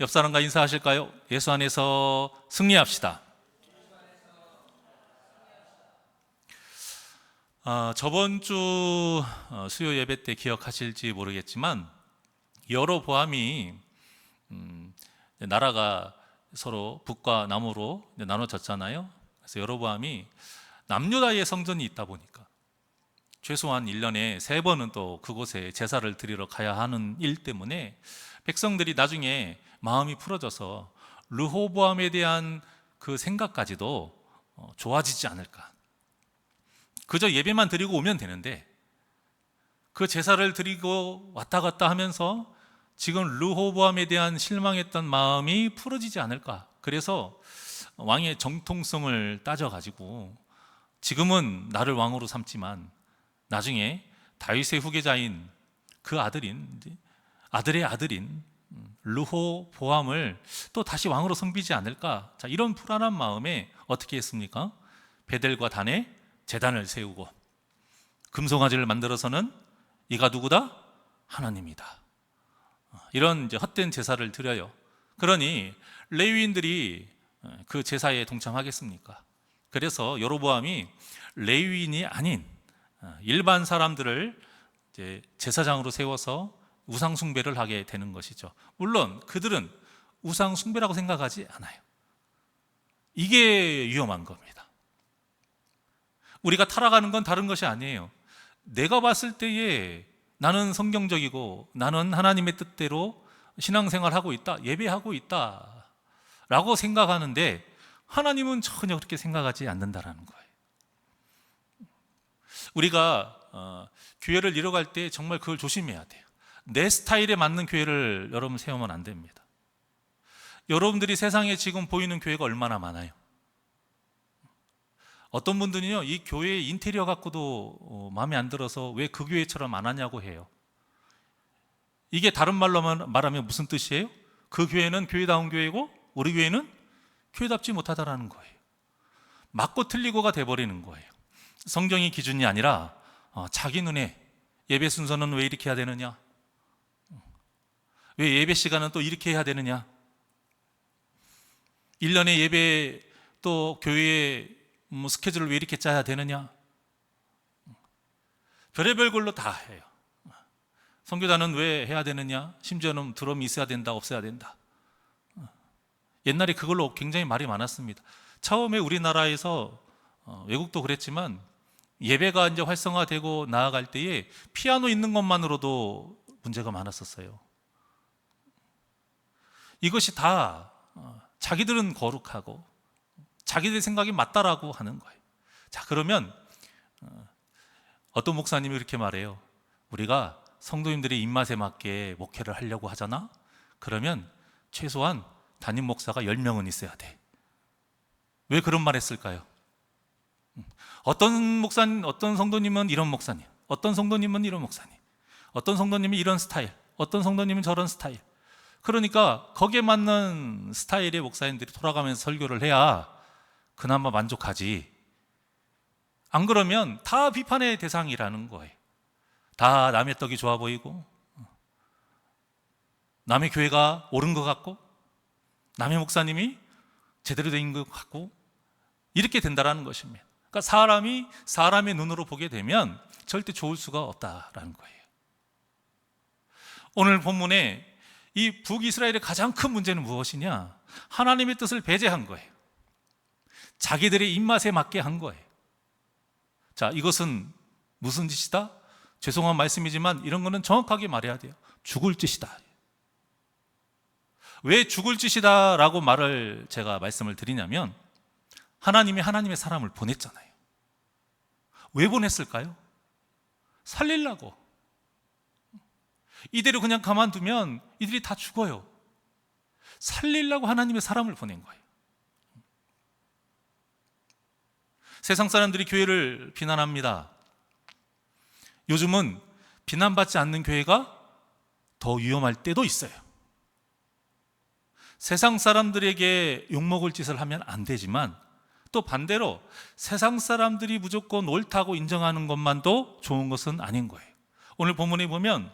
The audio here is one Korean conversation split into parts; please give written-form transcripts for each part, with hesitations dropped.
옆 사람과 인사하실까요? 예수 안에서 승리합시다. 저번 주 수요 예배 때 기억하실지 모르겠지만 여로보암이 나라가 서로 북과 남으로 나눠졌잖아요. 그래서 여로보암이 남유다의 성전이 있다 보니까 최소한 1년에 3번은 또 그곳에 제사를 드리러 가야 하는 일 때문에 백성들이 나중에 마음이 풀어져서 르호보암에 대한 그 생각까지도 좋아지지 않을까. 그저 예배만 드리고 오면 되는데 그 제사를 드리고 왔다 갔다 하면서 지금 르호보암에 대한 실망했던 마음이 풀어지지 않을까. 그래서 왕의 정통성을 따져가지고 지금은 나를 왕으로 삼지만 나중에 다윗의 후계자인 그 아들의 아들인 르호보암을 또 다시 왕으로 섬기지 않을까. 자, 이런 불안한 마음에 어떻게 했습니까? 베델과 단에 제단을 세우고 금송아지를 만들어서는 이가 누구다? 하나님이다. 이런 헛된 제사를 드려요. 그러니 레위인들이 그 제사에 동참하겠습니까? 그래서 여로보암이 레위인이 아닌 일반 사람들을 제사장으로 세워서 우상 숭배를 하게 되는 것이죠. 물론 그들은 우상 숭배라고 생각하지 않아요. 이게 위험한 겁니다. 우리가 타락하는 건 다른 것이 아니에요. 내가 봤을 때에 나는 성경적이고 나는 하나님의 뜻대로 신앙생활하고 있다, 예배하고 있다 라고 생각하는데 하나님은 전혀 그렇게 생각하지 않는다라는 거예요. 우리가 교회를 이뤄갈 때 정말 그걸 조심해야 돼요. 내 스타일에 맞는 교회를 여러분 세우면 안 됩니다. 여러분들이 세상에 지금 보이는 교회가 얼마나 많아요. 어떤 분들은요, 이 교회 인테리어 갖고도 마음에 안 들어서 왜 그 교회처럼 안 하냐고 해요. 이게 다른 말로 말하면 무슨 뜻이에요? 그 교회는 교회다운 교회고 우리 교회는 교회답지 못하다라는 거예요. 맞고 틀리고가 돼버리는 거예요. 성경이 기준이 아니라 자기 눈에 예배 순서는 왜 이렇게 해야 되느냐? 왜 예배 시간은 또 이렇게 해야 되느냐? 1년에 예배 또 교회 스케줄을 왜 이렇게 짜야 되느냐? 별의별 걸로 다 해요. 선교단은 왜 해야 되느냐? 심지어는 드럼이 있어야 된다, 없어야 된다. 옛날에 그걸로 굉장히 말이 많았습니다. 처음에 우리나라에서 외국도 그랬지만 예배가 이제 활성화되고 나아갈 때에 피아노 있는 것만으로도 문제가 많았었어요. 이것이 다 자기들은 거룩하고 자기들 생각이 맞다라고 하는 거예요. 자, 그러면 어떤 목사님이 그렇게 말해요. 우리가 성도님들의 입맛에 맞게 목회를 하려고 하잖아? 그러면 최소한 담임 목사가 10명은 있어야 돼. 왜 그런 말 했을까요? 어떤 성도님은 이런 목사님, 어떤 성도님은 이런 목사님, 어떤 성도님은 이런 스타일, 어떤 성도님은 저런 스타일. 그러니까 거기에 맞는 스타일의 목사님들이 돌아가면서 설교를 해야 그나마 만족하지. 안 그러면 다 비판의 대상이라는 거예요. 다 남의 떡이 좋아 보이고 남의 교회가 옳은 것 같고 남의 목사님이 제대로 된 것 같고 이렇게 된다라는 것입니다. 그러니까 사람이 사람의 눈으로 보게 되면 절대 좋을 수가 없다라는 거예요. 오늘 본문에 이 북이스라엘의 가장 큰 문제는 무엇이냐? 하나님의 뜻을 배제한 거예요. 자기들의 입맛에 맞게 한 거예요. 자, 이것은 무슨 짓이다? 죄송한 말씀이지만 이런 거는 정확하게 말해야 돼요. 죽을 짓이다. 왜 죽을 짓이다 라고 제가 말씀을 드리냐면 하나님이 하나님의 사람을 보냈잖아요. 왜 보냈을까요? 살리려고. 이대로 그냥 가만두면 이들이 다 죽어요. 살리려고 하나님의 사람을 보낸 거예요. 세상 사람들이 교회를 비난합니다. 요즘은 비난받지 않는 교회가 더 위험할 때도 있어요. 세상 사람들에게 욕먹을 짓을 하면 안 되지만 또 반대로 세상 사람들이 무조건 옳다고 인정하는 것만도 좋은 것은 아닌 거예요. 오늘 본문에 보면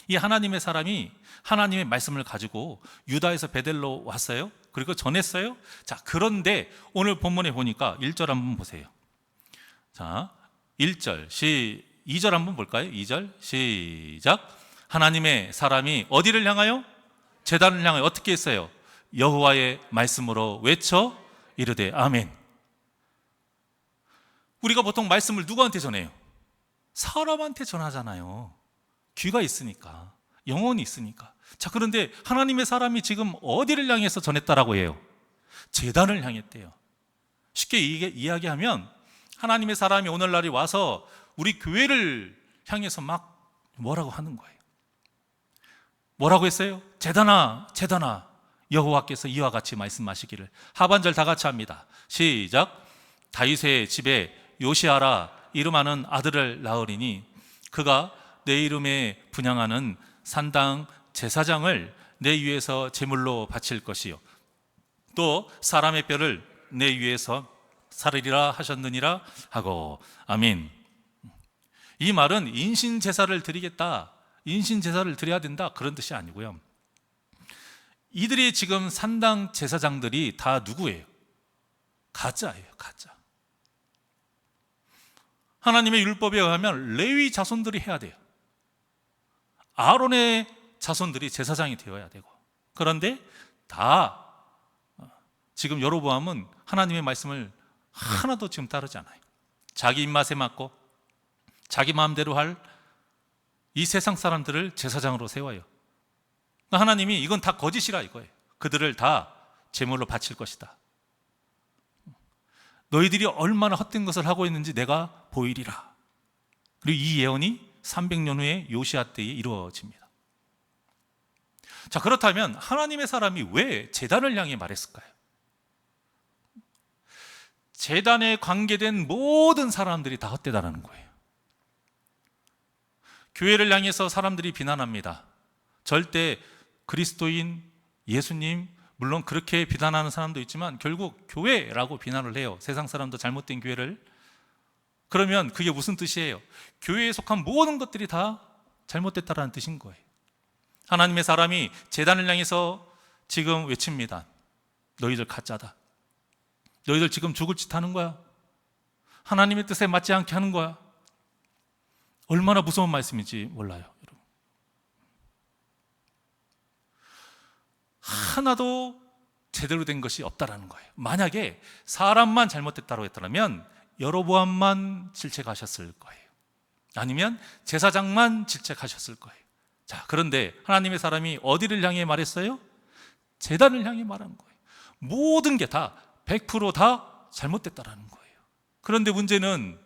이 하나님의 사람이 하나님의 말씀을 가지고 유다에서 베델로 왔어요. 그리고 전했어요. 자, 그런데 오늘 본문에 보니까 1절 한번 보세요. 자, 1절, 2절 한번 볼까요? 2절 시작. 하나님의 사람이 어디를 향하여? 제단을 향하여 어떻게 했어요? 여호와의 말씀으로 외쳐 이르되 아멘. 우리가 보통 말씀을 누구한테 전해요? 사람한테 전하잖아요. 귀가 있으니까, 영혼이 있으니까. 자, 그런데 하나님의 사람이 지금 어디를 향해서 전했다라고 해요? 제단을 향했대요. 쉽게 이야기하면 하나님의 사람이 오늘날이 와서 우리 교회를 향해서 막 뭐라고 하는 거예요. 뭐라고 했어요? 제단아, 제단아, 여호와께서 이와 같이 말씀하시기를. 하반절 다 같이 합니다. 시작. 다윗의 집에 요시아라 이름하는 아들을 낳으리니 그가 내 이름에 분향하는 산당 제사장을 내 위에서 제물로 바칠 것이요 또 사람의 뼈를 내 위에서 사르리라 하셨느니라 하고 아멘. 이 말은 인신 제사를 드리겠다, 인신 제사를 드려야 된다, 그런 뜻이 아니고요. 이들이 지금 산당 제사장들이 다 누구예요? 가짜예요, 가짜. 하나님의 율법에 의하면 레위 자손들이 해야 돼요. 아론의 자손들이 제사장이 되어야 되고. 그런데 다 지금 여로보암은 하나님의 말씀을 하나도 지금 따르지 않아요. 자기 입맛에 맞고 자기 마음대로 할 이 세상 사람들을 제사장으로 세워요. 하나님이 이건 다 거짓이라 이거예요. 그들을 다 제물로 바칠 것이다. 너희들이 얼마나 헛된 것을 하고 있는지 내가 보이리라. 그리고 이 예언이 300년 후에 요시아 때에 이루어집니다. 자, 그렇다면 하나님의 사람이 왜 제단을 향해 말했을까요? 제단에 관계된 모든 사람들이 다 헛되다라는 거예요. 교회를 향해서 사람들이 비난합니다. 절대 그리스도인, 예수님, 물론 그렇게 비난하는 사람도 있지만 결국 교회라고 비난을 해요. 세상 사람도 잘못된 교회를. 그러면 그게 무슨 뜻이에요? 교회에 속한 모든 것들이 다 잘못됐다라는 뜻인 거예요. 하나님의 사람이 제단을 향해서 지금 외칩니다. 너희들 가짜다. 너희들 지금 죽을 짓 하는 거야. 하나님의 뜻에 맞지 않게 하는 거야. 얼마나 무서운 말씀인지 몰라요, 여러분. 하나도 제대로 된 것이 없다라는 거예요. 만약에 사람만 잘못됐다고 했더라면 여로보암만 질책하셨을 거예요. 아니면 제사장만 질책하셨을 거예요. 자, 그런데 하나님의 사람이 어디를 향해 말했어요? 제단을 향해 말한 거예요. 모든 게 다 100% 잘못됐다라는 거예요. 그런데 문제는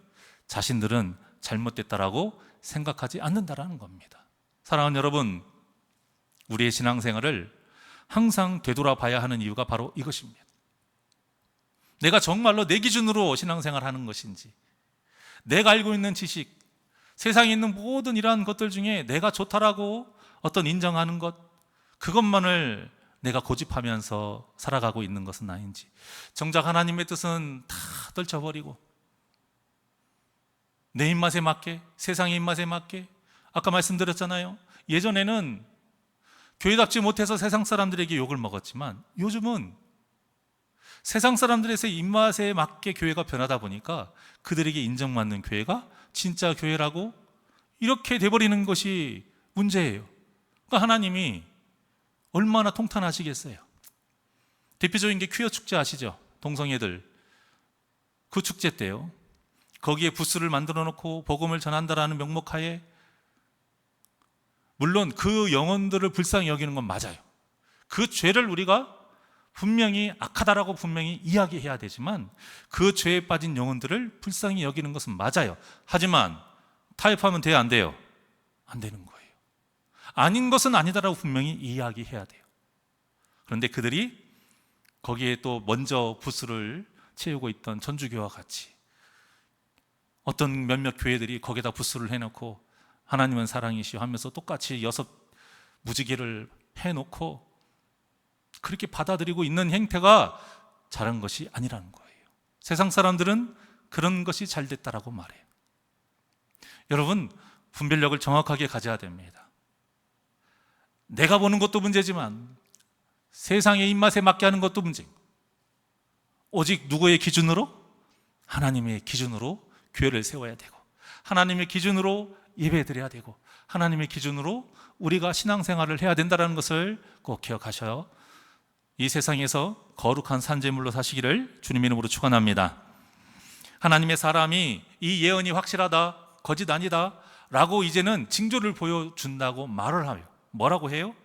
자신들은 잘못됐다라고 생각하지 않는다라는 겁니다. 사랑하는 여러분, 우리의 신앙생활을 항상 되돌아봐야 하는 이유가 바로 이것입니다. 내가 정말로 내 기준으로 신앙생활 하는 것인지, 내가 알고 있는 지식, 세상에 있는 모든 이러한 것들 중에 내가 좋다라고 어떤 인정하는 것, 그것만을 내가 고집하면서 살아가고 있는 것은 아닌지, 정작 하나님의 뜻은 다 떨쳐버리고 내 입맛에 맞게, 세상의 입맛에 맞게. 아까 말씀드렸잖아요. 예전에는 교회답지 못해서 세상 사람들에게 욕을 먹었지만 요즘은 세상 사람들의 입맛에 맞게 교회가 변하다 보니까 그들에게 인정받는 교회가 진짜 교회라고 이렇게 돼버리는 것이 문제예요. 그러니까 하나님이 얼마나 통탄하시겠어요. 대표적인 게 퀴어 축제 아시죠? 동성애들 그 축제 때요, 거기에 부스를 만들어 놓고 복음을 전한다라는 명목하에, 물론 그 영혼들을 불쌍히 여기는 건 맞아요. 그 죄를 우리가 분명히 악하다라고 분명히 이야기해야 되지만 그 죄에 빠진 영혼들을 불쌍히 여기는 것은 맞아요. 하지만 타협하면 돼요, 안 돼요? 안 되는 거예요. 아닌 것은 아니다라고 분명히 이야기해야 돼요. 그런데 그들이 거기에 또 먼저 부스를 채우고 있던 전주교와 같이 어떤 몇몇 교회들이 거기다 부스를 해놓고 하나님은 사랑이시오 하면서 똑같이 6 무지개를 해놓고 그렇게 받아들이고 있는 행태가 잘한 것이 아니라는 거예요. 세상 사람들은 그런 것이 잘 됐다라고 말해요. 여러분, 분별력을 정확하게 가져야 됩니다. 내가 보는 것도 문제지만 세상의 입맛에 맞게 하는 것도 문제고, 오직 누구의 기준으로? 하나님의 기준으로 교회를 세워야 되고, 하나님의 기준으로 예배드려야 되고, 하나님의 기준으로 우리가 신앙생활을 해야 된다는 것을 꼭 기억하셔요. 이 세상에서 거룩한 산재물로 사시기를 주님의 이름으로 축원합니다. 하나님의 사람이 이 예언이 확실하다, 거짓 아니다 라고 이제는 징조를 보여준다고 말을 하며 뭐라고 해요?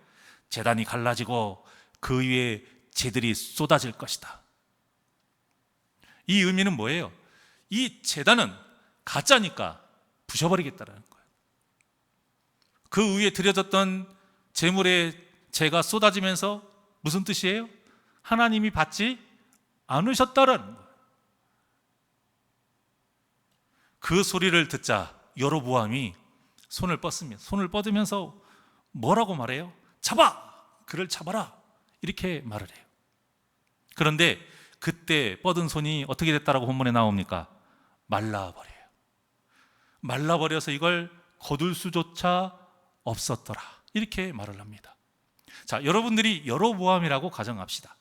제단이 갈라지고 그 위에 재들이 쏟아질 것이다. 이 의미는 뭐예요? 이 제단은 가짜니까 부셔버리겠다라는 거예요. 그 위에 드려졌던 제물의 재가 쏟아지면서 무슨 뜻이에요? 하나님이 받지 않으셨다라는 거예요. 그 소리를 듣자 여로보암이 손을 뻗습니다. 손을 뻗으면서 뭐라고 말해요? 잡아! 그를 잡아라! 이렇게 말을 해요. 그런데 그때 뻗은 손이 어떻게 됐다라고 본문에 나옵니까? 말라버려요. 말라버려서 이걸 거둘 수조차 없었더라, 이렇게 말을 합니다. 자, 여러분들이 여로보암이라고 가정합시다.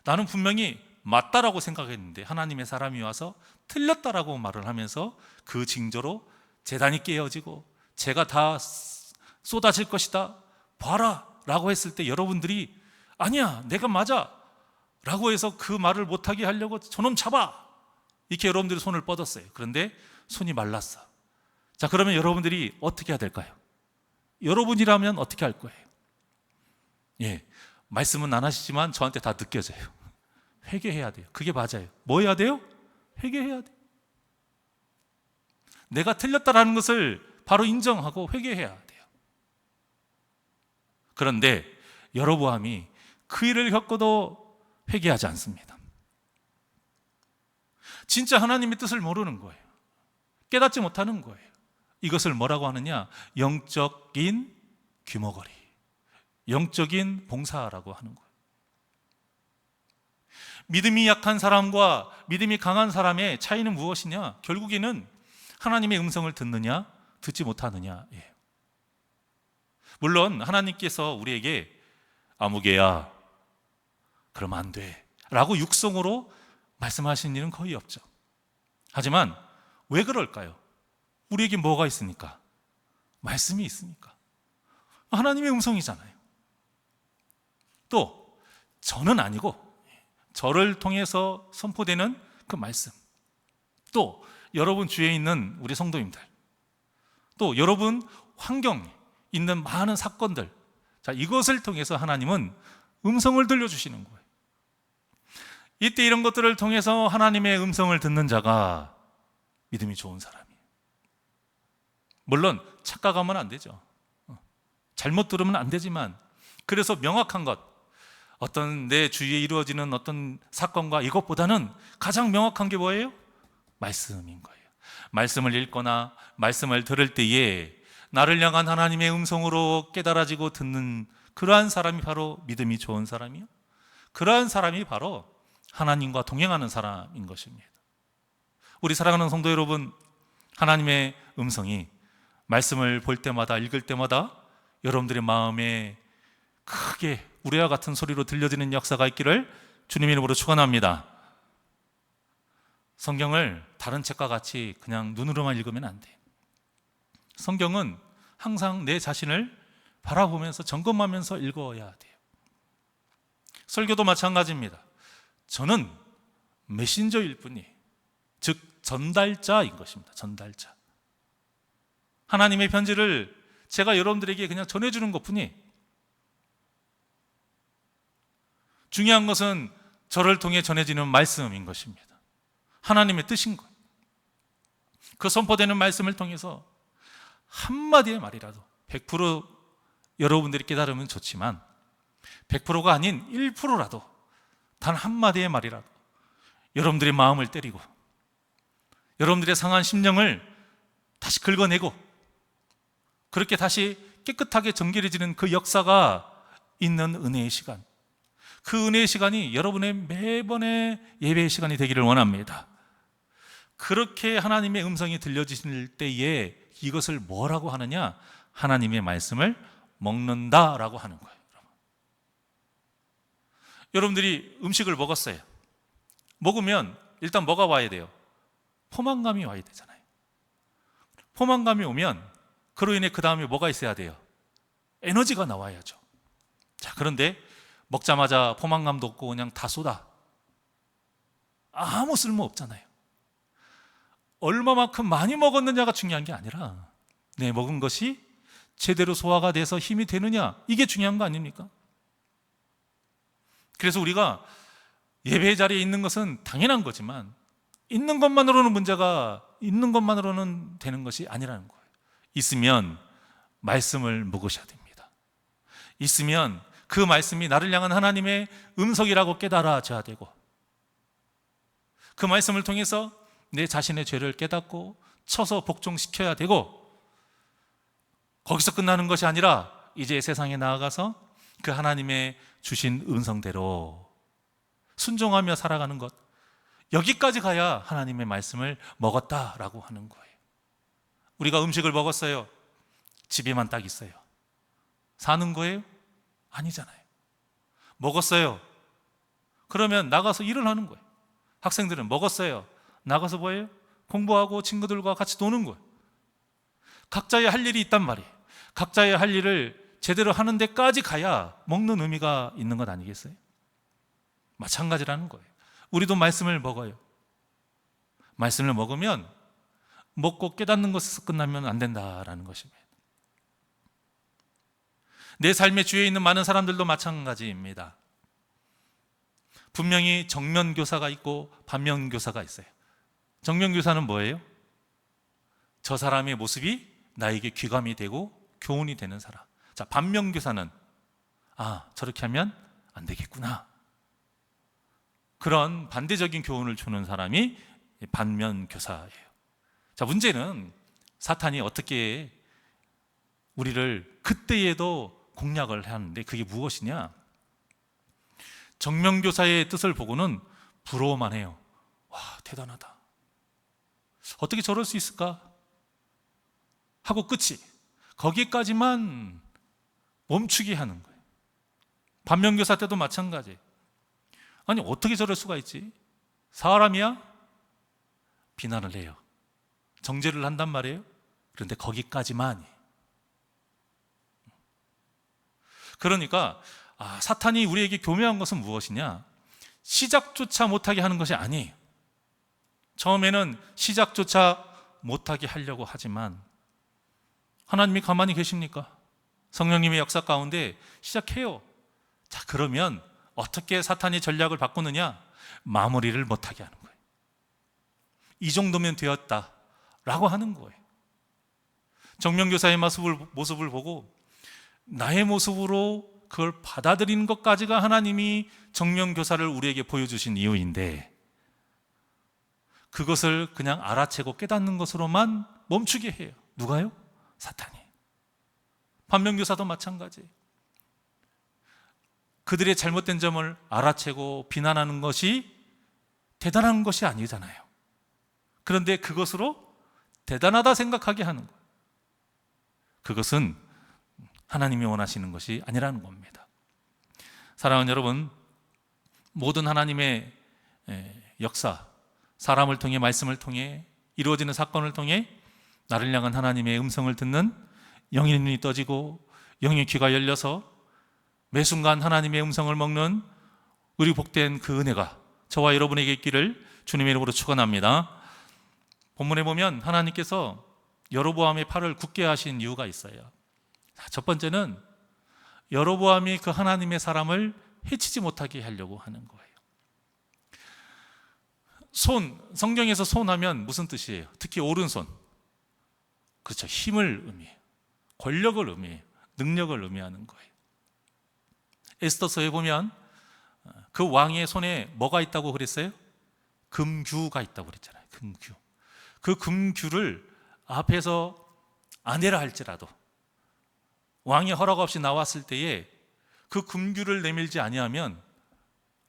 나는 분명히 맞다라고 생각했는데 하나님의 사람이 와서 틀렸다라고 말을 하면서 그 징조로 제단이 깨어지고 재가 다 쏟아질 것이다, 봐라 라고 했을 때 여러분들이 아니야, 내가 맞아 라고 해서 그 말을 못하게 하려고 저놈 잡아, 이렇게 여러분들이 손을 뻗었어요. 그런데 손이 말랐어. 자, 그러면 여러분들이 어떻게 해야 될까요? 여러분이라면 어떻게 할 거예요? 예, 말씀은 안 하시지만 저한테 다 느껴져요. 회개해야 돼요. 그게 맞아요. 뭐 해야 돼요? 회개해야 돼요. 내가 틀렸다라는 것을 바로 인정하고 회개해야 돼요. 그런데 여로보암이 그 일을 겪고도 회개하지 않습니다. 진짜 하나님의 뜻을 모르는 거예요. 깨닫지 못하는 거예요. 이것을 뭐라고 하느냐? 영적인 귀머거리, 영적인 봉사라고 하는 거예요. 믿음이 약한 사람과 믿음이 강한 사람의 차이는 무엇이냐? 결국에는 하나님의 음성을 듣느냐, 듣지 못하느냐. 예. 물론 하나님께서 우리에게 아무개야, 그러면 안 돼 라고 육성으로 말씀하시는 일은 거의 없죠. 하지만 왜 그럴까요? 우리에게 뭐가 있으니까? 말씀이 있으니까. 하나님의 음성이잖아요. 또 저는 아니고 저를 통해서 선포되는 그 말씀, 또 여러분 주위에 있는 우리 성도님들, 또 여러분 환경에 있는 많은 사건들, 자, 이것을 통해서 하나님은 음성을 들려주시는 거예요. 이때 이런 것들을 통해서 하나님의 음성을 듣는 자가 믿음이 좋은 사람이에요. 물론 착각하면 안 되죠. 잘못 들으면 안 되지만, 그래서 명확한 것, 어떤 내 주위에 이루어지는 어떤 사건과 이것보다는 가장 명확한 게 뭐예요? 말씀인 거예요. 말씀을 읽거나 말씀을 들을 때에 나를 향한 하나님의 음성으로 깨달아지고 듣는 그러한 사람이 바로 믿음이 좋은 사람이요, 그러한 사람이 바로 하나님과 동행하는 사람인 것입니다. 우리 사랑하는 성도 여러분, 하나님의 음성이 말씀을 볼 때마다, 읽을 때마다 여러분들의 마음에 크게 우리와 같은 소리로 들려지는 역사가 있기를 주님의 이름으로 축원합니다. 성경을 다른 책과 같이 그냥 눈으로만 읽으면 안 돼요. 성경은 항상 내 자신을 바라보면서 점검하면서 읽어야 돼요. 설교도 마찬가지입니다. 저는 메신저일 뿐이에요. 즉 전달자인 것입니다. 전달자. 하나님의 편지를 제가 여러분들에게 그냥 전해주는 것뿐이에요. 중요한 것은 저를 통해 전해지는 말씀인 것입니다. 하나님의 뜻인 거예요. 그 선포되는 말씀을 통해서 한마디의 말이라도 100% 여러분들이 깨달으면 좋지만 100%가 아닌 1%라도 단 한마디의 말이라도 여러분들의 마음을 때리고 여러분들의 상한 심령을 다시 긁어내고 그렇게 다시 깨끗하게 정결해지는 그 역사가 있는 은혜의 시간, 그 은혜의 시간이 여러분의 매번의 예배의 시간이 되기를 원합니다. 그렇게 하나님의 음성이 들려지실 때에 이것을 뭐라고 하느냐? 하나님의 말씀을 먹는다라고 하는 거예요. 여러분들이 음식을 먹었어요. 먹으면 일단 뭐가 와야 돼요? 포만감이 와야 되잖아요. 포만감이 오면 그로 인해 그 다음에 뭐가 있어야 돼요? 에너지가 나와야죠. 자, 그런데 먹자마자 포만감도 없고 그냥 다 쏟아. 아무 쓸모 없잖아요. 얼마만큼 많이 먹었느냐가 중요한 게 아니라 내 먹은 것이 제대로 소화가 돼서 힘이 되느냐, 이게 중요한 거 아닙니까? 그래서 우리가 예배 자리에 있는 것은 당연한 거지만 있는 것만으로는 문제가, 있는 것만으로는 되는 것이 아니라는 거예요. 있으면 말씀을 먹으셔야 됩니다. 있으면 그 말씀이 나를 향한 하나님의 음성이라고 깨달아져야 되고, 그 말씀을 통해서 내 자신의 죄를 깨닫고 쳐서 복종시켜야 되고, 거기서 끝나는 것이 아니라 이제 세상에 나아가서 그 하나님의 주신 음성대로 순종하며 살아가는 것, 여기까지 가야 하나님의 말씀을 먹었다라고 하는 거예요. 우리가 음식을 먹었어요. 집에만 딱 있어요. 사는 거예요? 아니잖아요. 먹었어요. 그러면 나가서 일을 하는 거예요. 학생들은 먹었어요. 나가서 뭐예요? 공부하고 친구들과 같이 노는 거예요. 각자의 할 일이 있단 말이에요. 각자의 할 일을 제대로 하는 데까지 가야 먹는 의미가 있는 것 아니겠어요? 마찬가지라는 거예요. 우리도 말씀을 먹어요. 말씀을 먹으면 먹고 깨닫는 것에서 끝나면 안 된다라는 것입니다. 내 삶의 주위에 있는 많은 사람들도 마찬가지입니다. 분명히 정면교사가 있고 반면교사가 있어요. 정면교사는 뭐예요? 저 사람의 모습이 나에게 귀감이 되고 교훈이 되는 사람. 자, 반면교사는 저렇게 하면 안 되겠구나, 그런 반대적인 교훈을 주는 사람이 반면교사예요. 자, 문제는 사탄이 어떻게 우리를 그때에도 공략을 하는데, 그게 무엇이냐? 정면교사의 뜻을 보고는 부러워만 해요. 와, 대단하다, 어떻게 저럴 수 있을까 하고 끝이, 거기까지만 멈추게 하는 거예요. 반면교사 때도 마찬가지. 아니, 어떻게 저럴 수가 있지? 사람이야? 비난을 해요. 정죄를 한단 말이에요. 그런데 거기까지만. 그러니까 사탄이 우리에게 교묘한 것은 무엇이냐? 시작조차 못하게 하는 것이 아니에요. 처음에는 시작조차 못하게 하려고 하지만 하나님이 가만히 계십니까? 성령님의 역사 가운데 시작해요. 자, 그러면 어떻게 사탄이 전략을 바꾸느냐? 마무리를 못하게 하는 거예요. 이 정도면 되었다라고 하는 거예요. 정면교사의 모습을 보고 나의 모습으로 그걸 받아들이는 것까지가 하나님이 정면교사를 우리에게 보여주신 이유인데, 그것을 그냥 알아채고 깨닫는 것으로만 멈추게 해요. 누가요? 사탄이. 반면교사도 마찬가지. 그들의 잘못된 점을 알아채고 비난하는 것이 대단한 것이 아니잖아요. 그런데 그것으로 대단하다 생각하게 하는 거예요. 그것은 하나님이 원하시는 것이 아니라는 겁니다. 사랑하는 여러분, 모든 하나님의 역사, 사람을 통해, 말씀을 통해 이루어지는 사건을 통해 나를 향한 하나님의 음성을 듣는 영의 눈이 떠지고 영의 귀가 열려서 매 순간 하나님의 음성을 먹는 우리 복된 그 은혜가 저와 여러분에게 있기를 주님의 이름으로 축원합니다. 본문에 보면 하나님께서 여로보암의 팔을 굳게 하신 이유가 있어요. 첫 번째는 여로보암이 그 하나님의 사람을 해치지 못하게 하려고 하는 거예요. 성경에서 손하면 무슨 뜻이에요? 특히 오른손. 그렇죠. 힘을 의미해요. 권력을 의미해요. 능력을 의미하는 거예요. 에스더서에 보면 그 왕의 손에 뭐가 있다고 그랬어요? 금규가 있다고 그랬잖아요. 금규. 그 금규를 앞에서 아내라 할지라도 왕의 허락 없이 나왔을 때에 그 금규를 내밀지 아니하면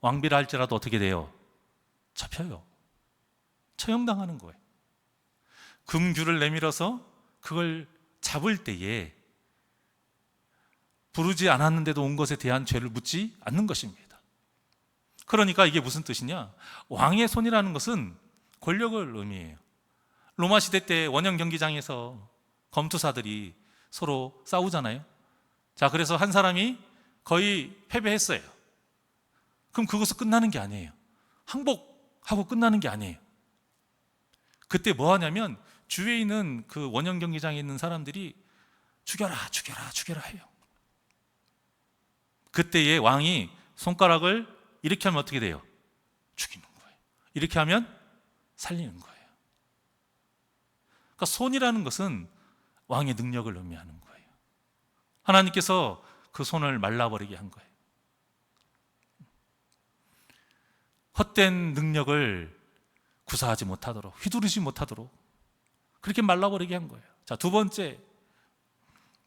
왕비라 할지라도 어떻게 돼요? 잡혀요. 처형당하는 거예요. 금규를 내밀어서 그걸 잡을 때에 부르지 않았는데도 온 것에 대한 죄를 묻지 않는 것입니다. 그러니까 이게 무슨 뜻이냐? 왕의 손이라는 것은 권력을 의미해요. 로마 시대 때 원형 경기장에서 검투사들이 서로 싸우잖아요. 자, 그래서 한 사람이 거의 패배했어요. 그럼 그것은 끝나는 게 아니에요. 항복하고 끝나는 게 아니에요. 그때 뭐 하냐면 주위에 있는 그 원형 경기장에 있는 사람들이 죽여라, 죽여라, 죽여라 해요. 그때의 왕이 손가락을 이렇게 하면 어떻게 돼요? 죽이는 거예요. 이렇게 하면 살리는 거예요. 그러니까 손이라는 것은 왕의 능력을 의미하는 거예요. 하나님께서 그 손을 말라버리게 한 거예요. 헛된 능력을 구사하지 못하도록, 휘두르지 못하도록 그렇게 말라버리게 한 거예요. 자, 두 번째,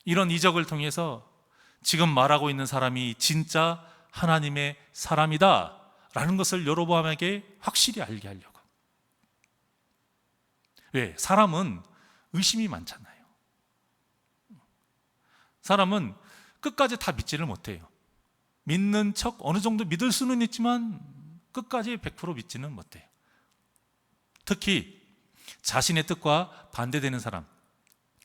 이런 이적을 통해서 지금 말하고 있는 사람이 진짜 하나님의 사람이다 라는 것을 여로보암에게 확실히 알게 하려고. 왜? 사람은 의심이 많잖아요. 사람은 끝까지 다 믿지를 못해요. 믿는 척 어느 정도 믿을 수는 있지만 끝까지 100% 믿지는 못해요. 특히 자신의 뜻과 반대되는 사람,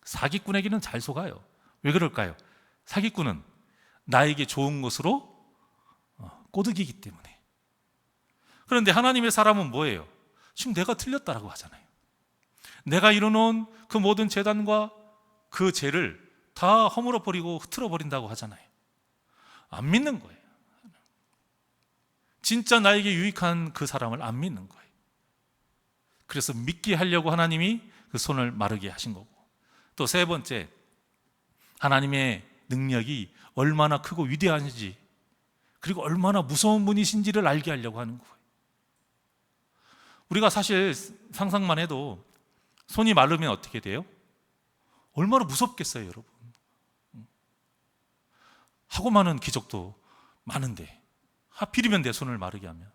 사기꾼에게는 잘 속아요. 왜 그럴까요? 사기꾼은 나에게 좋은 것으로 꼬드기기 때문에. 그런데 하나님의 사람은 뭐예요? 지금 내가 틀렸다라고 하잖아요. 내가 이뤄놓은 그 모든 재단과 그 죄를 다 허물어 버리고 흐트러 버린다고 하잖아요. 안 믿는 거예요. 진짜 나에게 유익한 그 사람을 안 믿는 거예요. 그래서 믿게 하려고 하나님이 그 손을 마르게 하신 거고, 또 세 번째, 하나님의 능력이 얼마나 크고 위대한지, 그리고 얼마나 무서운 분이신지를 알게 하려고 하는 거예요. 우리가 사실 상상만 해도 손이 마르면 어떻게 돼요? 얼마나 무섭겠어요, 여러분. 하고 많은 기적도 많은데 하필이면 내 손을 마르게 하면.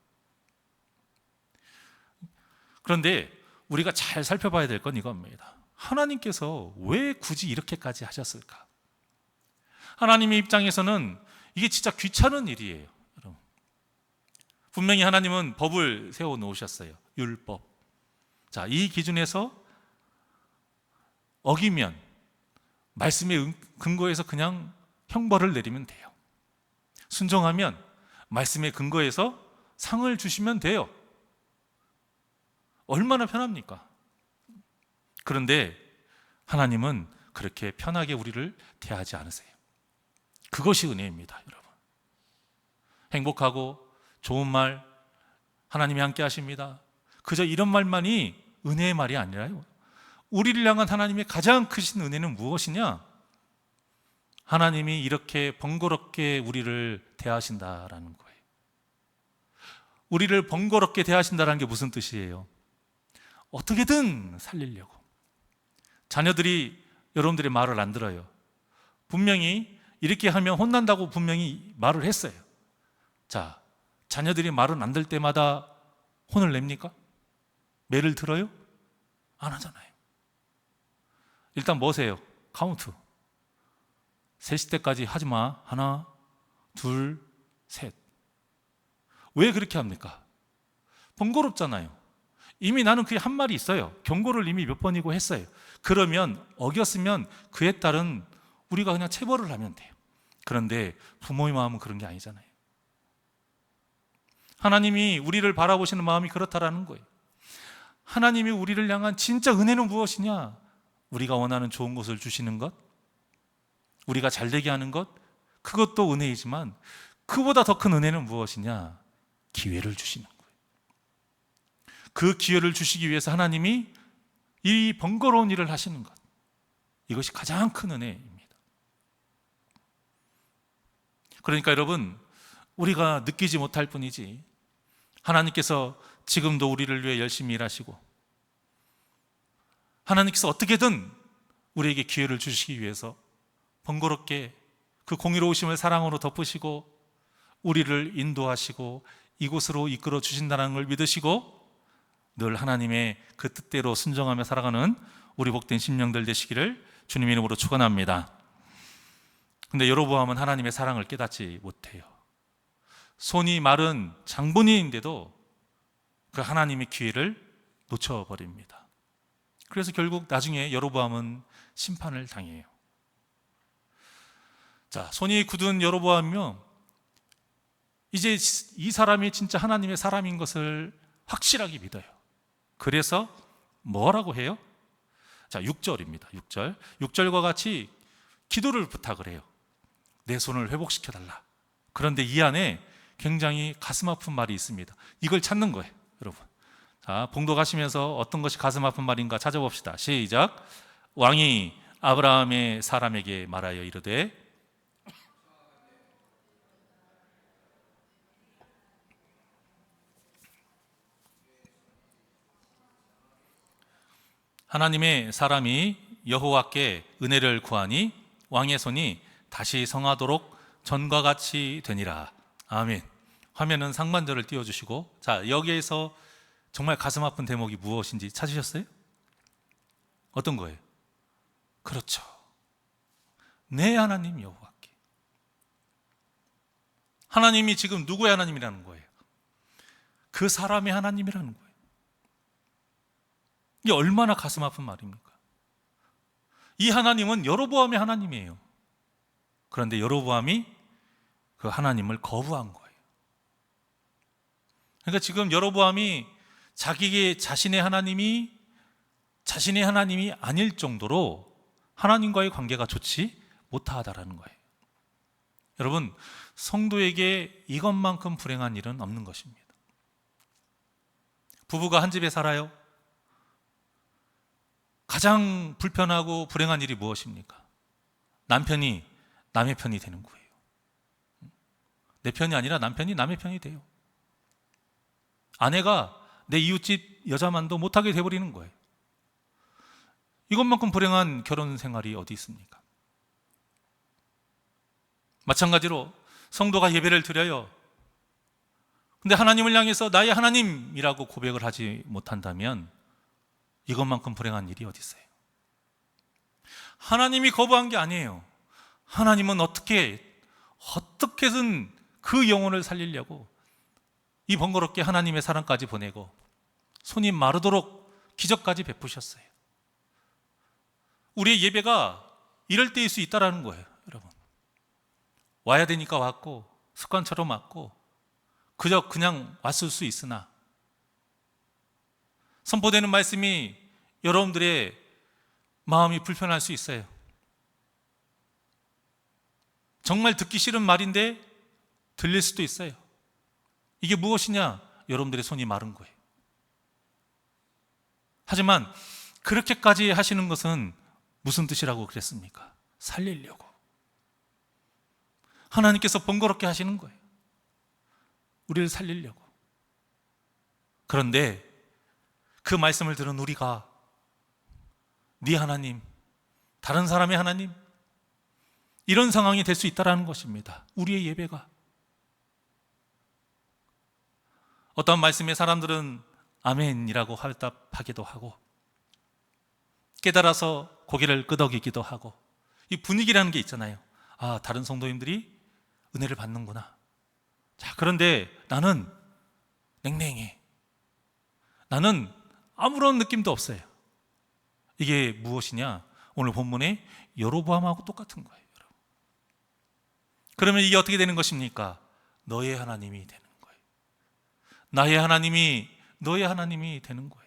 그런데 우리가 잘 살펴봐야 될 건 이겁니다. 하나님께서 왜 굳이 이렇게까지 하셨을까? 하나님의 입장에서는 이게 진짜 귀찮은 일이에요, 여러분. 분명히 하나님은 법을 세워 놓으셨어요. 율법. 자, 이 기준에서 어기면 말씀의 근거에서 그냥 형벌을 내리면 돼요. 순종하면 말씀의 근거에서 상을 주시면 돼요. 얼마나 편합니까? 그런데 하나님은 그렇게 편하게 우리를 대하지 않으세요. 그것이 은혜입니다, 여러분. 행복하고 좋은 말, 하나님이 함께 하십니다. 그저 이런 말만이 은혜의 말이 아니라요. 우리를 향한 하나님의 가장 크신 은혜는 무엇이냐? 하나님이 이렇게 번거롭게 우리를 대하신다라는 거예요. 우리를 번거롭게 대하신다는 게 무슨 뜻이에요? 어떻게든 살리려고. 자녀들이 여러분들의 말을 안 들어요. 분명히 이렇게 하면 혼난다고 분명히 말을 했어요. 자, 자녀들이 말은 안 들 때마다 혼을 냅니까? 매를 들어요? 안 하잖아요. 일단 뭐세요? 카운트. 셋일 때까지 하지 마. 하나, 둘, 셋. 왜 그렇게 합니까? 번거롭잖아요. 이미 나는 그게 한 말이 있어요. 경고를 이미 몇 번이고 했어요. 그러면 어겼으면 그에 따른 우리가 그냥 체벌을 하면 돼요. 그런데 부모의 마음은 그런 게 아니잖아요. 하나님이 우리를 바라보시는 마음이 그렇다라는 거예요. 하나님이 우리를 향한 진짜 은혜는 무엇이냐? 우리가 원하는 좋은 것을 주시는 것, 우리가 잘되게 하는 것, 그것도 은혜이지만 그보다 더 큰 은혜는 무엇이냐? 기회를 주시는 거예요. 그 기회를 주시기 위해서 하나님이 이 번거로운 일을 하시는 것, 이것이 가장 큰 은혜입니다. 그러니까 여러분, 우리가 느끼지 못할 뿐이지 하나님께서 지금도 우리를 위해 열심히 일하시고, 하나님께서 어떻게든 우리에게 기회를 주시기 위해서 번거롭게 그 공의로우심을 사랑으로 덮으시고 우리를 인도하시고 이곳으로 이끌어 주신다는 걸 믿으시고 늘 하나님의 그 뜻대로 순종하며 살아가는 우리 복된 심령들 되시기를 주님의 이름으로 축원합니다. 근데 여로보암은 하나님의 사랑을 깨닫지 못해요. 손이 마른 장본인인데도 그 하나님의 기회를 놓쳐버립니다. 그래서 결국 나중에 여로보암은 심판을 당해요. 자, 손이 굳은 여로보암이요, 이제 이 사람이 진짜 하나님의 사람인 것을 확실하게 믿어요. 그래서 뭐라고 해요? 자, 6절입니다. 6절. 6절과 같이 기도를 부탁을 해요. 내 손을 회복시켜달라. 그런데 이 안에 굉장히 가슴 아픈 말이 있습니다. 이걸 찾는 거예요, 여러분. 자, 봉독하시면서 어떤 것이 가슴 아픈 말인가 찾아봅시다. 시작. 왕이 아브라함의 사람에게 말하여 이르되 하나님의 사람이 여호와께 은혜를 구하니 왕의 손이 다시 성하도록 전과 같이 되니라. 아멘. 화면은 상반절을 띄워주시고, 자, 여기에서 정말 가슴 아픈 대목이 무엇인지 찾으셨어요? 어떤 거예요? 그렇죠. 내 하나님 여호와께. 하나님이 지금 누구의 하나님이라는 거예요? 그 사람의 하나님이라는 거예요. 이게 얼마나 가슴 아픈 말입니까? 이 하나님은 여로보암의 하나님이에요. 그런데 여로보암이 그 하나님을 거부한 거예요. 그러니까 지금 여로보암이 자신의 하나님이 아닐 정도로 하나님과의 관계가 좋지 못하다라는 거예요. 여러분, 성도에게 이것만큼 불행한 일은 없는 것입니다. 부부가 한 집에 살아요. 가장 불편하고 불행한 일이 무엇입니까? 남편이 남의 편이 되는 거예요. 내 편이 아니라 남편이 남의 편이 돼요. 아내가 내 이웃집 여자만도 못하게 돼버리는 거예요. 이것만큼 불행한 결혼 생활이 어디 있습니까? 마찬가지로 성도가 예배를 드려요. 근데 하나님을 향해서 나의 하나님이라고 고백을 하지 못한다면 이것만큼 불행한 일이 어디 있어요? 하나님이 거부한 게 아니에요. 하나님은 어떻게든 그 영혼을 살리려고 이 번거롭게 하나님의 사랑까지 보내고 손이 마르도록 기적까지 베푸셨어요. 우리의 예배가 이럴 때일 수 있다라는 거예요, 여러분. 와야 되니까 왔고 습관처럼 왔고 그냥 왔을 수 있으나 선포되는 말씀이 여러분들의 마음이 불편할 수 있어요. 정말 듣기 싫은 말인데 들릴 수도 있어요. 이게 무엇이냐? 여러분들의 손이 마른 거예요. 하지만 그렇게까지 하시는 것은 무슨 뜻이라고 그랬습니까? 살리려고. 하나님께서 번거롭게 하시는 거예요. 우리를 살리려고. 그런데 그 말씀을 들은 우리가 네 하나님, 다른 사람의 하나님, 이런 상황이 될 수 있다는 것입니다. 우리의 예배가. 어떤 말씀에 사람들은 아멘이라고 화답하기도 하고 깨달아서 고개를 끄덕이기도 하고, 이 분위기라는 게 있잖아요. 아, 다른 성도님들이 은혜를 받는구나. 자, 그런데 나는 냉랭해. 나는 아무런 느낌도 없어요. 이게 무엇이냐? 오늘 본문에 여로보암하고 똑같은 거예요, 여러분. 그러면 이게 어떻게 되는 것입니까? 너의 하나님이 되는 거예요. 나의 하나님이 너의 하나님이 되는 거예요.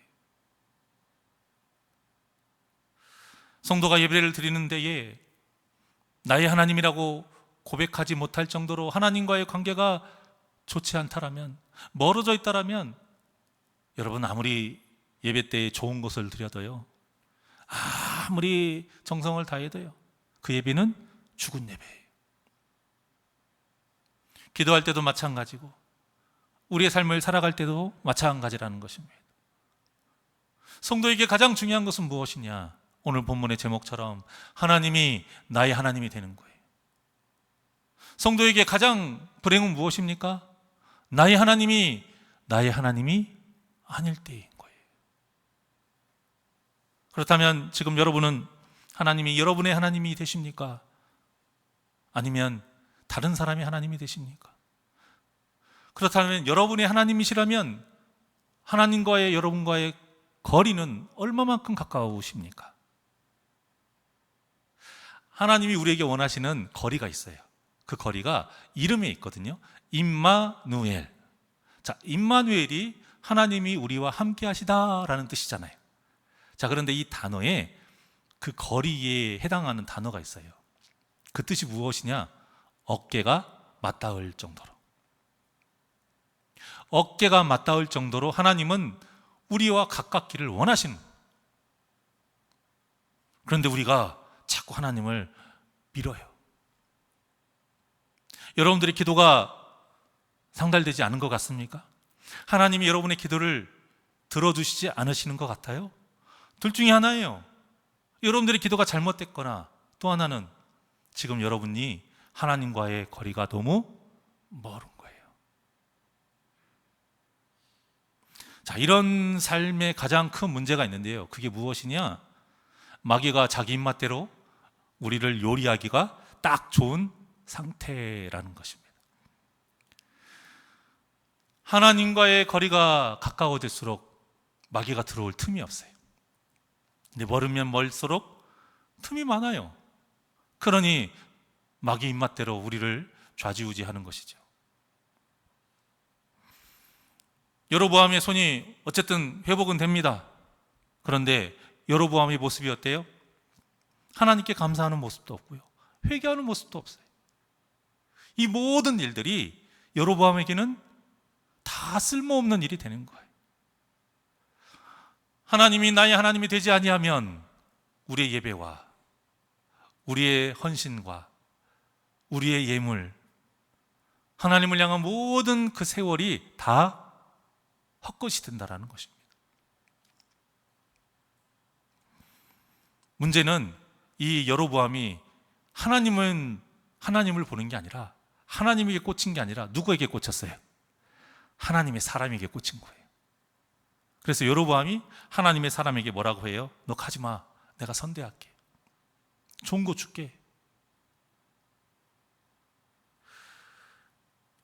성도가 예배를 드리는 데에 나의 하나님이라고 고백하지 못할 정도로 하나님과의 관계가 좋지 않다라면, 멀어져 있다라면, 여러분 아무리 예배 때에 좋은 것을 드려도요, 아무리 정성을 다해도요, 그 예배는 죽은 예배예요. 기도할 때도 마찬가지고 우리의 삶을 살아갈 때도 마찬가지라는 것입니다. 성도에게 가장 중요한 것은 무엇이냐? 오늘 본문의 제목처럼 하나님이 나의 하나님이 되는 거예요. 성도에게 가장 불행은 무엇입니까? 나의 하나님이 아닐 때인 거예요. 그렇다면 지금 여러분은 하나님이 여러분의 하나님이 되십니까? 아니면 다른 사람이 하나님이 되십니까? 그렇다면 여러분이 하나님이시라면 하나님과의 여러분과의 거리는 얼마만큼 가까우십니까? 하나님이 우리에게 원하시는 거리가 있어요. 그 거리가 이름에 있거든요. 임마누엘. 자, 임마누엘이 하나님이 우리와 함께 하시다라는 뜻이잖아요. 자, 그런데 이 단어에 그 거리에 해당하는 단어가 있어요. 그 뜻이 무엇이냐? 어깨가 맞닿을 정도로. 어깨가 맞닿을 정도로 하나님은 우리와 가깝기를 원하시는. 그런데 우리가 자꾸 하나님을 밀어요. 여러분들의 기도가 상달되지 않은 것 같습니까? 하나님이 여러분의 기도를 들어주시지 않으시는 것 같아요? 둘 중에 하나예요. 여러분들의 기도가 잘못됐거나, 또 하나는 지금 여러분이 하나님과의 거리가 너무 멀은 거예요. 자, 이런 삶의 가장 큰 문제가 있는데요. 그게 무엇이냐? 마귀가 자기 입맛대로 우리를 요리하기가 딱 좋은 상태라는 것입니다. 하나님과의 거리가 가까워질수록 마귀가 들어올 틈이 없어요. 근데 멀으면 멀수록 틈이 많아요. 그러니 마귀 입맛대로 우리를 좌지우지하는 것이죠. 여로보암의 손이 어쨌든 회복은 됩니다. 그런데 여로보암의 모습이 어때요? 하나님께 감사하는 모습도 없고요, 회개하는 모습도 없어요. 이 모든 일들이 여로보암에게는 다 쓸모없는 일이 되는 거예요. 하나님이 나의 하나님이 되지 아니하면 우리의 예배와 우리의 헌신과 우리의 예물, 하나님을 향한 모든 그 세월이 다 헛것이 된다라는 것입니다. 문제는 이 여로보암이 하나님을 보는 게 아니라, 하나님에게 꽂힌 게 아니라 누구에게 꽂혔어요? 하나님의 사람에게 꽂힌 거예요. 그래서 여로보암이 하나님의 사람에게 뭐라고 해요? 너 가지 마, 내가 선대할게, 좋은 거 줄게.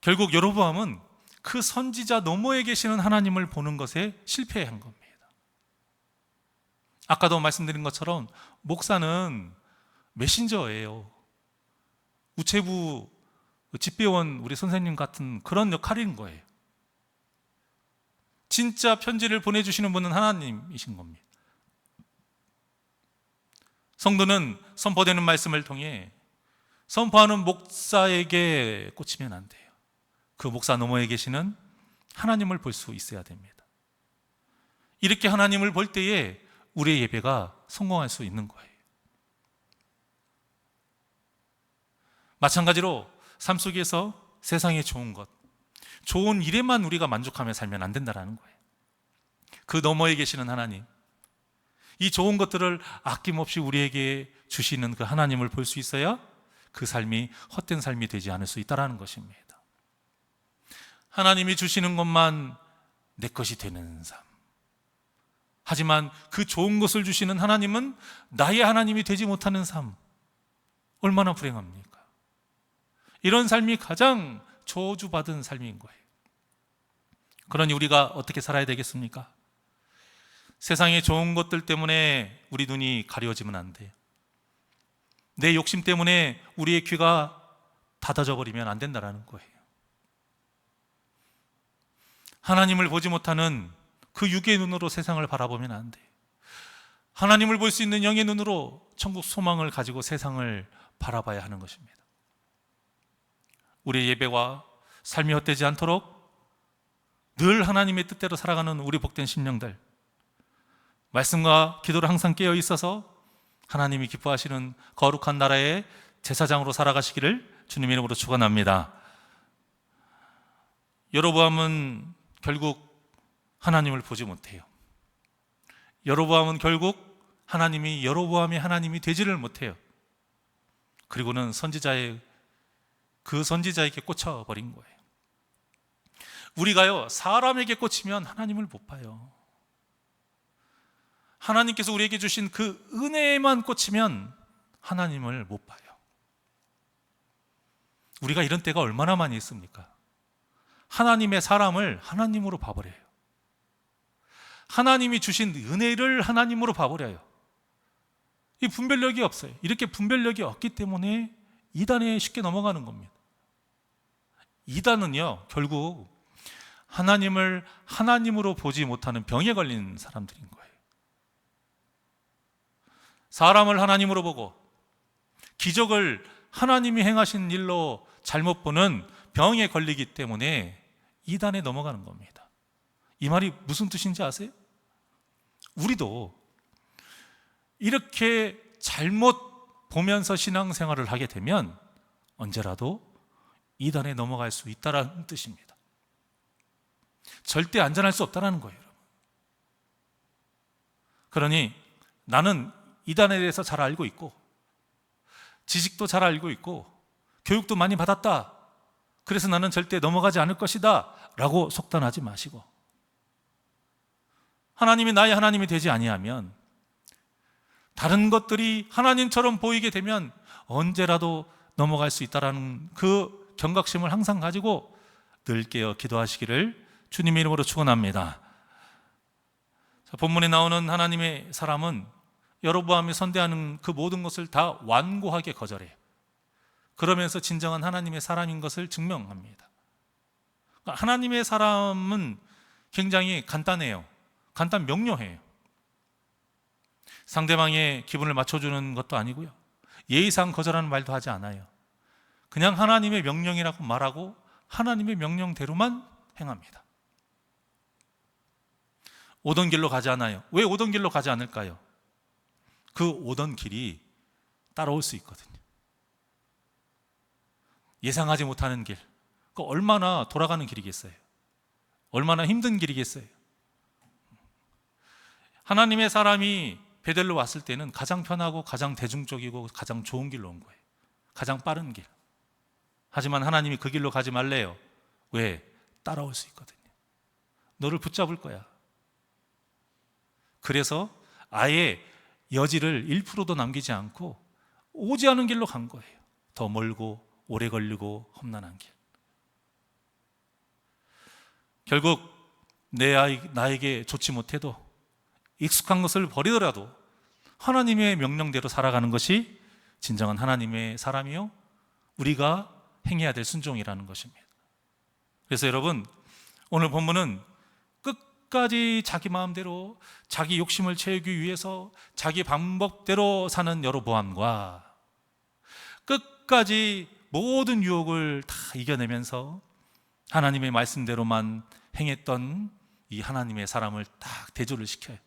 결국 여로보암은 그 선지자 너머에 계시는 하나님을 보는 것에 실패한 겁니다. 아까도 말씀드린 것처럼 목사는 메신저예요. 우체부 집배원 우리 선생님 같은 그런 역할인 거예요. 진짜 편지를 보내주시는 분은 하나님이신 겁니다. 성도는 선포되는 말씀을 통해 선포하는 목사에게 꽂히면 안 돼요. 그 목사 너머에 계시는 하나님을 볼 수 있어야 됩니다. 이렇게 하나님을 볼 때에 우리의 예배가 성공할 수 있는 거예요. 마찬가지로 삶 속에서 세상에 좋은 것, 좋은 일에만 우리가 만족하며 살면 안 된다는 거예요. 그 너머에 계시는 하나님, 이 좋은 것들을 아낌없이 우리에게 주시는 그 하나님을 볼 수 있어야 그 삶이 헛된 삶이 되지 않을 수 있다는 것입니다. 하나님이 주시는 것만 내 것이 되는 삶, 하지만 그 좋은 것을 주시는 하나님은 나의 하나님이 되지 못하는 삶, 얼마나 불행합니까? 이런 삶이 가장 저주받은 삶인 거예요. 그러니 우리가 어떻게 살아야 되겠습니까? 세상의 좋은 것들 때문에 우리 눈이 가려지면 안 돼요. 내 욕심 때문에 우리의 귀가 닫아져 버리면 안 된다는 거예요. 하나님을 보지 못하는 그 육의 눈으로 세상을 바라보면 안 돼요. 하나님을 볼 수 있는 영의 눈으로 천국 소망을 가지고 세상을 바라봐야 하는 것입니다. 우리의 예배와 삶이 헛되지 않도록 늘 하나님의 뜻대로 살아가는 우리 복된 심령들, 말씀과 기도를 항상 깨어 있어서 하나님이 기뻐하시는 거룩한 나라의 제사장으로 살아가시기를 주님의 이름으로 축원합니다. 여로보암은 결국 하나님을 보지 못해요. 여로보암은 결국 하나님이 여로보암의 하나님이 되지를 못해요. 그리고는 그 선지자에게 꽂혀버린 거예요. 우리가요, 사람에게 꽂히면 하나님을 못 봐요. 하나님께서 우리에게 주신 그 은혜에만 꽂히면 하나님을 못 봐요. 우리가 이런 때가 얼마나 많이 있습니까? 하나님의 사람을 하나님으로 봐버려요. 하나님이 주신 은혜를 하나님으로 봐버려요. 이 분별력이 없어요. 이렇게 분별력이 없기 때문에 이단에 쉽게 넘어가는 겁니다. 이단은요, 결국 하나님을 하나님으로 보지 못하는 병에 걸린 사람들인 거예요. 사람을 하나님으로 보고 기적을 하나님이 행하신 일로 잘못 보는 병에 걸리기 때문에 이단에 넘어가는 겁니다. 이 말이 무슨 뜻인지 아세요? 우리도 이렇게 잘못 보면서 신앙생활을 하게 되면 언제라도 이단에 넘어갈 수 있다는 뜻입니다. 절대 안전할 수 없다는 거예요. 그러니 나는 이단에 대해서 잘 알고 있고 지식도 잘 알고 있고 교육도 많이 받았다, 그래서 나는 절대 넘어가지 않을 것이다 라고 속단하지 마시고, 하나님이 나의 하나님이 되지 아니하면 다른 것들이 하나님처럼 보이게 되면 언제라도 넘어갈 수 있다는 그 경각심을 항상 가지고 늘 깨어 기도하시기를 주님의 이름으로 축원합니다. 본문에 나오는 하나님의 사람은 여로보암이 선대하는 그 모든 것을 다 완고하게 거절해요. 그러면서 진정한 하나님의 사람인 것을 증명합니다. 하나님의 사람은 굉장히 간단해요. 간단 명료해요. 상대방의 기분을 맞춰주는 것도 아니고요, 예의상 거절하는 말도 하지 않아요. 그냥 하나님의 명령이라고 말하고 하나님의 명령대로만 행합니다. 오던 길로 가지 않아요. 왜 오던 길로 가지 않을까요? 그 오던 길이 따라올 수 있거든요. 예상하지 못하는 길, 그 얼마나 돌아가는 길이겠어요? 얼마나 힘든 길이겠어요? 하나님의 사람이 베델로 왔을 때는 가장 편하고 가장 대중적이고 가장 좋은 길로 온 거예요. 가장 빠른 길. 하지만 하나님이 그 길로 가지 말래요. 왜? 따라올 수 있거든요. 너를 붙잡을 거야. 그래서 아예 여지를 1%도 남기지 않고 오지 않은 길로 간 거예요. 더 멀고 오래 걸리고 험난한 길. 결국 나에게 좋지 못해도 익숙한 것을 버리더라도 하나님의 명령대로 살아가는 것이 진정한 하나님의 사람이요, 우리가 행해야 될 순종이라는 것입니다. 그래서 여러분, 오늘 본문은 끝까지 자기 마음대로 자기 욕심을 채우기 위해서 자기 방법대로 사는 여로보암과 끝까지 모든 유혹을 다 이겨내면서 하나님의 말씀대로만 행했던 이 하나님의 사람을 딱 대조를 시켜요.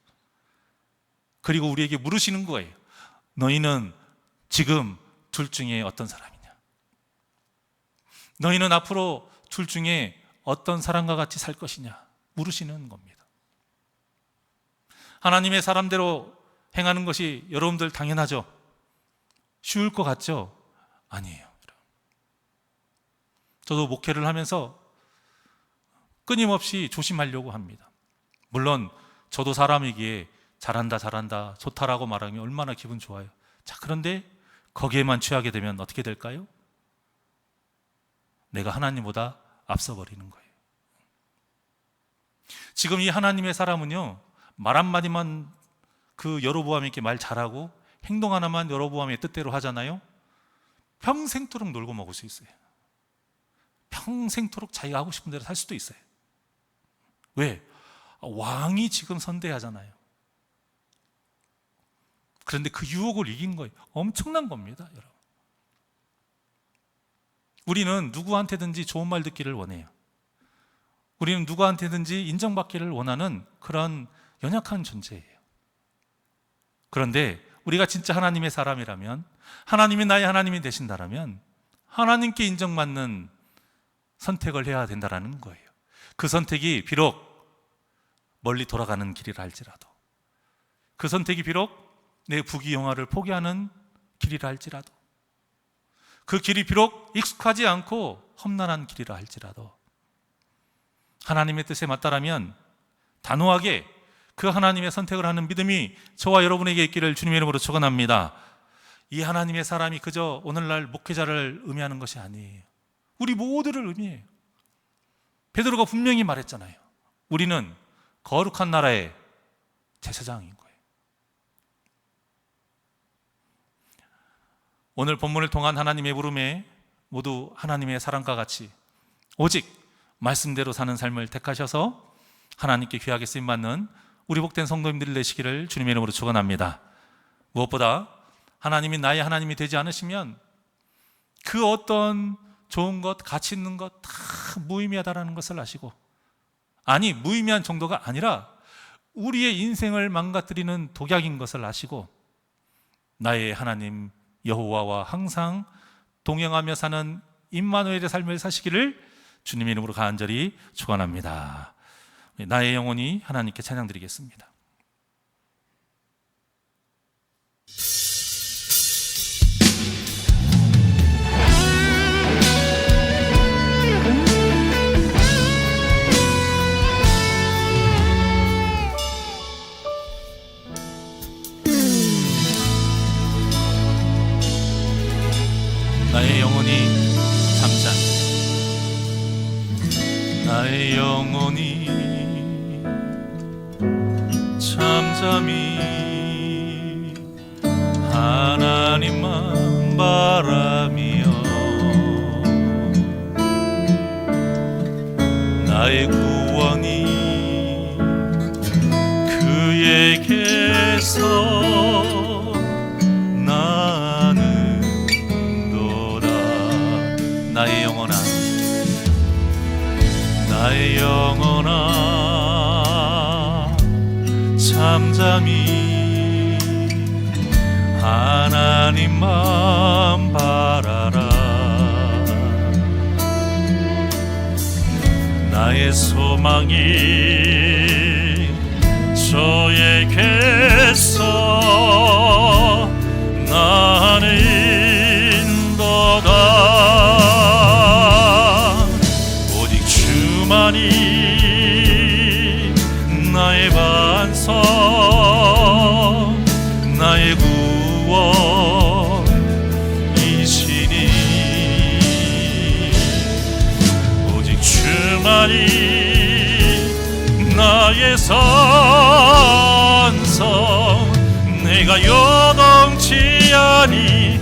그리고 우리에게 물으시는 거예요. 너희는 지금 둘 중에 어떤 사람이냐? 너희는 앞으로 둘 중에 어떤 사람과 같이 살 것이냐? 물으시는 겁니다. 하나님의 사람대로 행하는 것이 여러분들 당연하죠? 쉬울 것 같죠? 아니에요. 저도 목회를 하면서 끊임없이 조심하려고 합니다. 물론 저도 사람이기에 잘한다, 좋다라고 말하면 얼마나 기분 좋아요. 자, 그런데 거기에만 취하게 되면 어떻게 될까요? 내가 하나님보다 앞서 버리는 거예요. 지금 이 하나님의 사람은요, 말 한마디만 그 여로보암에게 말 잘하고 행동 하나만 여로보암의 뜻대로 하잖아요. 평생토록 놀고 먹을 수 있어요. 평생토록 자기가 하고 싶은 대로 살 수도 있어요. 왜? 왕이 지금 선대하잖아요. 그런데 그 유혹을 이긴 거예요. 엄청난 겁니다, 여러분. 우리는 누구한테든지 좋은 말 듣기를 원해요. 우리는 누구한테든지 인정받기를 원하는 그런 연약한 존재예요. 그런데 우리가 진짜 하나님의 사람이라면, 하나님이 나의 하나님이 되신다라면 하나님께 인정받는 선택을 해야 된다는 거예요. 그 선택이 비록 멀리 돌아가는 길이라 할지라도, 그 선택이 비록 내 부귀영화를 포기하는 길이라 할지라도, 그 길이 비록 익숙하지 않고 험난한 길이라 할지라도 하나님의 뜻에 맞다라면 단호하게 그 하나님의 선택을 하는 믿음이 저와 여러분에게 있기를 주님의 이름으로 축원합니다. 이 하나님의 사람이 그저 오늘날 목회자를 의미하는 것이 아니에요. 우리 모두를 의미해요. 베드로가 분명히 말했잖아요. 우리는 거룩한 나라의 제사장인 거예요. 오늘 본문을 통한 하나님의 부름에 모두 하나님의 사랑과 같이 오직 말씀대로 사는 삶을 택하셔서 하나님께 귀하게 쓰임받는 우리 복된 성도님들이 되시기를 주님의 이름으로 축원합니다. 무엇보다 하나님이 나의 하나님이 되지 않으시면 그 어떤 좋은 것, 가치 있는 것 다 무의미하다라는 것을 아시고, 아니 무의미한 정도가 아니라 우리의 인생을 망가뜨리는 독약인 것을 아시고 나의 하나님 여호와와 항상 동행하며 사는 임마누엘의 삶을 사시기를 주님의 이름으로 간절히 축원합니다. 나의 영혼이 하나님께 찬양드리겠습니다. 나의 영혼이 잠잠히, 나의 영혼이 잠잠히 하나님만 바라며 나의 구원이 그에게서 나는도다. 나의 영혼아, 나의 영혼아 잠잠히 하나님만 바라라. 나의 소망이 저에게서 나는도다. 오직 주만이 나의 반석, 나의 구원이시니 오직 주만이 나의 산성, 내가 요동치 아니하리.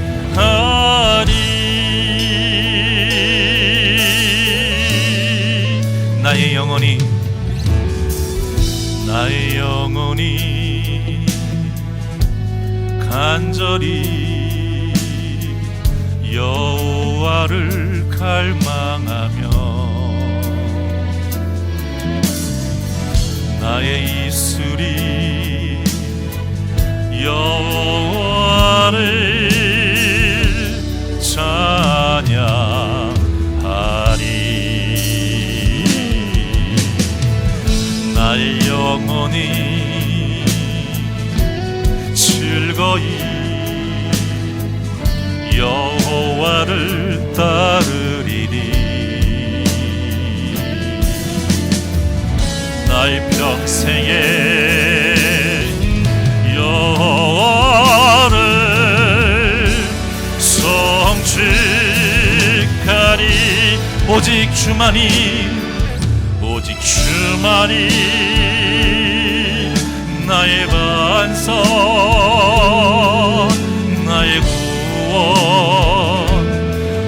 나의 영혼이, 나의 영혼이 간절히 여호와를 갈망하며 나의 입술이 여호와를 찬양하리. 나의 영혼이 즐거이 여호와를 따르리니 나의 평생에 여호와를 성축하리. 오직 주만이, 오직 주만이 나의 반석, 나의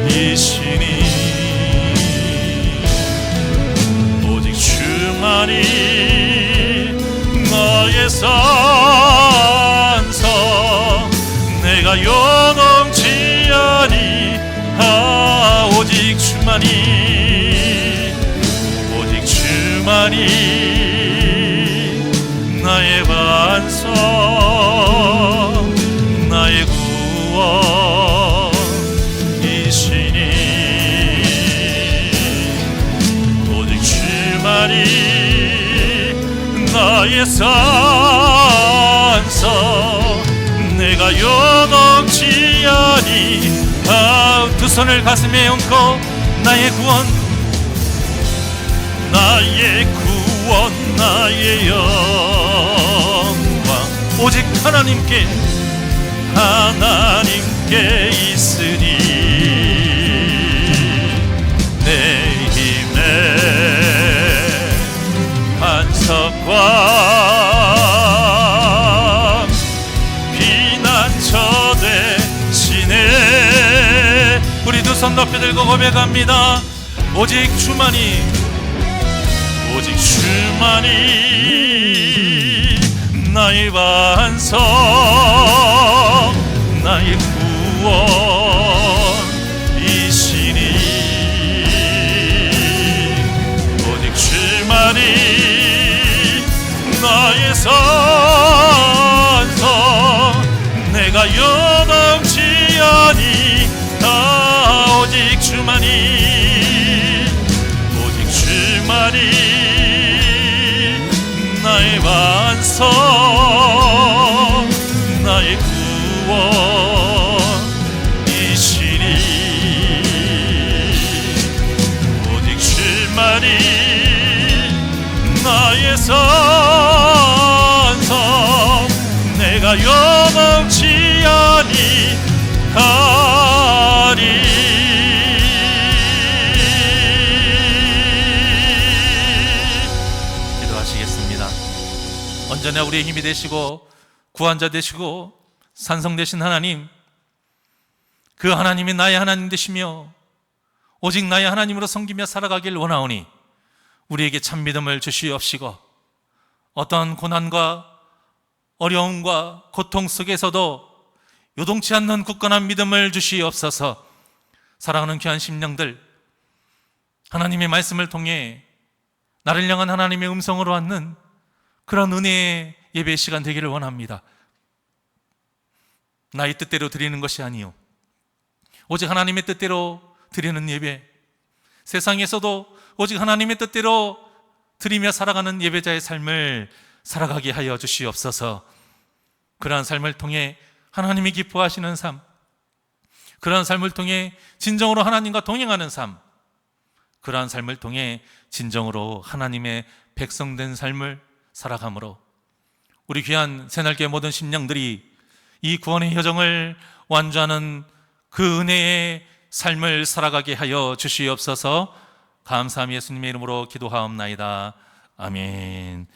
구원이시니 오직 주만이 나의 산성, 내가 요동치 아니하. 오직 주만이, 오직 주만이 나의 반석, 나의 구원이시니 오직 주만이 나의 산성, 내가 요동치 아니하. 두 손을 가슴에 얹고 나의 구원, 나의 구원, 나의 영광 오직 하나님께, 하나님께 있으니 영광 피난처 되시네. 우리 두 손 높이 들고 고백합니다. 오직 주만이, 오직 주만이 나의 반석, 나의 구원이시니. 오직 주만이 나의 산성, 내가 요동치 아니하다. 오직 주만이, 오직 주만이 나의 반석, 나의 구원이시니. 오직 주만이 나의 산성, 내가 요동치 아니하리. 기도하시겠습니다. 언제나 우리의 힘이 되시고 구원자 되시고 산성 되신 하나님, 그 하나님이 나의 하나님 되시며 오직 나의 하나님으로 섬기며 살아가길 원하오니 우리에게 참 믿음을 주시옵시고, 어떠한 고난과 어려움과 고통 속에서도 요동치 않는 굳건한 믿음을 주시옵소서. 사랑하는 귀한 심령들, 하나님의 말씀을 통해 나를 향한 하나님의 음성으로 왔는 그런 은혜의 예배 시간 되기를 원합니다. 나의 뜻대로 드리는 것이 아니요, 오직 하나님의 뜻대로 드리는 예배, 세상에서도 오직 하나님의 뜻대로 드리며 살아가는 예배자의 삶을 살아가게 하여 주시옵소서. 그러한 삶을 통해 하나님이 기뻐하시는 삶, 그러한 삶을 통해 진정으로 하나님과 동행하는 삶, 그러한 삶을 통해 진정으로 하나님의 백성된 삶을 살아감으로 우리 귀한 새날개 모든 심령들이 이 구원의 여정을 완주하는 그 은혜의 삶을 살아가게 하여 주시옵소서. 감사함이 예수님의 이름으로 기도하옵나이다. 아멘.